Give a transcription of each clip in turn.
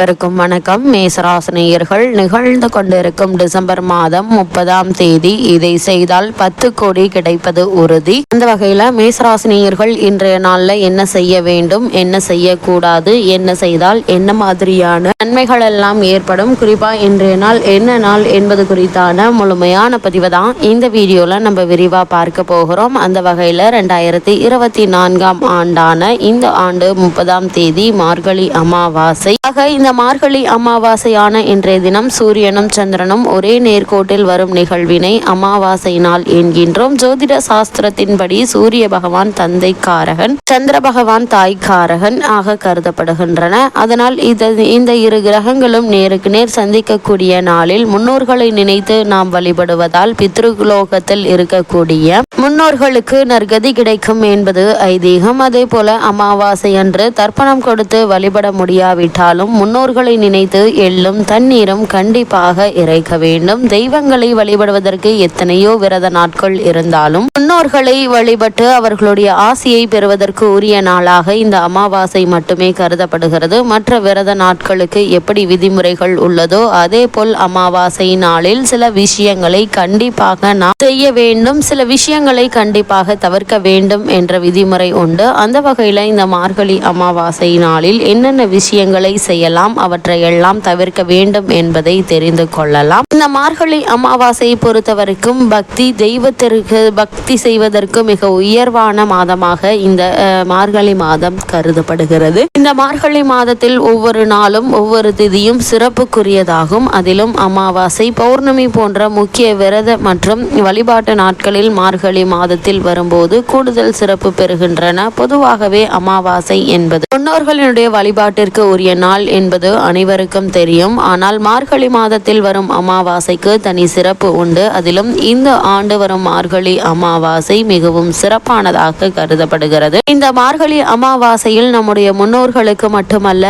வணக்கம். மேசராசினியர்கள் நிகழ்ந்து கொண்டிருக்கும் டிசம்பர் மாதம் 30ஆம் தேதி இதை செய்தால் 10 கோடி கிடைப்பது உறுதி. அந்த வகையில மேசராசினியர்கள் இன்றைய நாள்ல என்ன செய்ய வேண்டும், என்ன செய்யக்கூடாது, என்ன செய்தால் என்ன மாதிரியான நன்மைகள் எல்லாம் ஏற்படும், குறிப்பா இன்றைய நாள் என்ன நாள் என்பது குறித்தான முழுமையான பதிவு தான் இந்த வீடியோல நம்ம விரிவா பார்க்க போகிறோம். அந்த வகையில 2024ஆம் ஆண்டான இந்த ஆண்டு 30ஆம் தேதி மார்கழி அமாவாசை. இந்த மார்கழி அமாவாசையான இன்றைய தினம் சூரியனும் சந்திரனும் ஒரே நேர்கோட்டில் வரும் நிகழ்வினை அமாவாசை நாள் என்கின்றோம். ஜோதிட சாஸ்திரத்தின்படி சூரிய பகவான் தந்தைக்காரகன், சந்திர பகவான் தாய்க்காரகன் ஆக கருதப்படுகின்றன. அதனால் இந்த இரு கிரகங்களும் நேருக்கு நேர் சந்திக்கக்கூடிய நாளில் முன்னோர்களை நினைத்து நாம் வழிபடுவதால் பித்ருலோகத்தில் இருக்கக்கூடிய முன்னோர்களுக்கு நற்கதி கிடைக்கும் என்பது ஐதீகம். அதே போல அமாவாசை அன்று தர்ப்பணம் கொடுத்து வழிபட முடியாவிட்டாலும் முன்னோர்களை நினைத்து எள்ளும் தண்ணீரும் கண்டிப்பாக இறைக்க வேண்டும். தெய்வங்களை வழிபடுவதற்கு எத்தனையோ விரத நாட்கள் இருந்தாலும் முன்னோர்களை வழிபட்டு அவர்களுடைய ஆசியை பெறுவதற்கு உரிய நாளாக இந்த அமாவாசை மட்டுமே கருதப்படுகிறது. மற்ற விரத நாட்களுக்கு எப்படி விதிமுறைகள் உள்ளதோ அதே போல் அமாவாசை நாளில் சில விஷயங்களை கண்டிப்பாக நாம் செய்ய வேண்டும், சில விஷயங்களை கண்டிப்பாக தவிர்க்க வேண்டும் என்ற விதிமுறை உண்டு. அந்த வகையில இந்த மார்கழி அமாவாசை நாளில் என்னென்ன விஷயங்களை செய்யலாம், அவற்றை எல்லாம் தவிர்க்க வேண்டும் என்பதை தெரிந்து கொள்ளலாம். இந்த மார்கழி அமாவாசையை பொறுத்தவரைக்கும் தெய்வத்திற்கு பக்தி செய்வதற்கு மிக உயர்வான மாதமாக இந்த மார்கழி மாதம் கருதப்படுகிறது. இந்த மார்கழி மாதத்தில் ஒவ்வொரு நாளும் ஒவ்வொரு திதியும் சிறப்புக்குரியதாகும். அதிலும் அமாவாசை, பௌர்ணமி போன்ற முக்கிய விரத மற்றும் வழிபாட்டு நாட்களில் மார்கழி மாதத்தில் வரும்போது கூடுதல் சிறப்பு பெறுகின்றன. பொதுவாகவே அமாவாசை என்பது முன்னோர்களினுடைய வழிபாட்டிற்கு உரிய நாள் என்பது அனைவருக்கும் தெரியும். ஆனால் மார்கழி மாதத்தில் வரும் அமாவாசைக்கு தனி சிறப்பு உண்டு. அதிலும் இந்த ஆண்டு வரும் மார்கழி அமாவாசை மிகவும் சிறப்பானதாக கருதப்படுகிறது. இந்த மார்கழி அமாவாசையில் நம்முடைய முன்னோர்களுக்கு மட்டுமல்ல,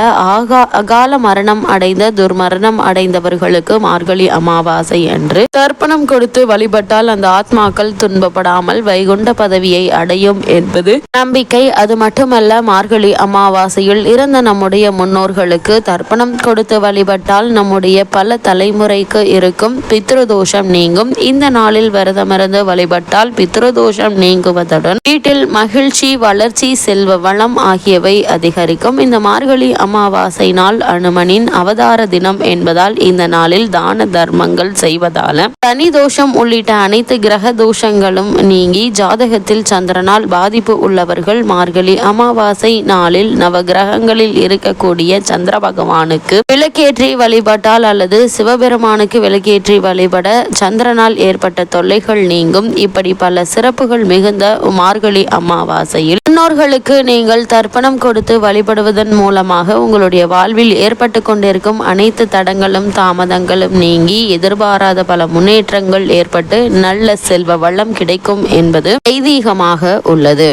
அகால மரணம் அடைந்த துர்மரணம் அடைந்தவர்களுக்கு மார்கழி அமாவாசை என்று தர்ப்பணம் கொடுத்து வழிபட்டால் அந்த ஆத்மாக்கள் துன்பப்படாமல் வைகுண்ட பதவியை அடையும் என்பது நம்பிக்கை. அது மட்டுமல்ல, மார்கழி அமாவாசையில் இறந்த நம்முடைய முன்னோர்களுக்கு தர்ப்பணம் கொடுத்து வழிபட்டால் நம்முடைய பல தலைமுறைக்கு இருக்கும் பித்ருதோஷம் நீங்கும். இந்த நாளில் விரதமிருந்து வழிபட்டால் பித்ருதோஷம் நீங்குவதுடன் வீட்டில் மகிழ்ச்சி, வளர்ச்சி, செல்வ வளம் ஆகியவை அதிகரிக்கும். இந்த மார்கழி அமாவாசை நாள் அனுமனின் அவதார தினம் என்பதால் இந்த நாளில் தான தர்மங்கள் செய்வதால தனி தோஷம் உள்ளிட்ட அனைத்து கிரக தோஷங்களும் நீங்கி ஜாதகத்தில் சந்திரனால் பாதிப்பு உள்ளவர்கள் மார்கழி அமாவாசை நாளில் நவ கிரகங்களில் இருக்கக்கூடிய சந்திர பகவானுக்கு விளக்கேற்றி வழிபட்டால் அல்லது சிவபெருமானுக்கு விளக்கேற்றி வழிபட சந்திரனால் ஏற்பட்ட தொல்லைகள் நீங்கும். இப்படி பல சிறப்புகள் மிகுந்த மார்கழி அமாவாசையில் முன்னோர்களுக்கு நீங்கள் தர்ப்பணம் கொடுத்து வழிபடுவதன் மூலமாக உங்களுடைய வாழ்வில் ஏற்பட்டு கொண்டிருக்கும் அனைத்து தடங்களும் தாமதங்களும் நீங்கி எதிர்பாராத பல முன்னேற்றங்கள் ஏற்பட்டு நல்ல செல்வ வளம் கிடைக்கும் என்பது ஐதீகமாக உள்ளது.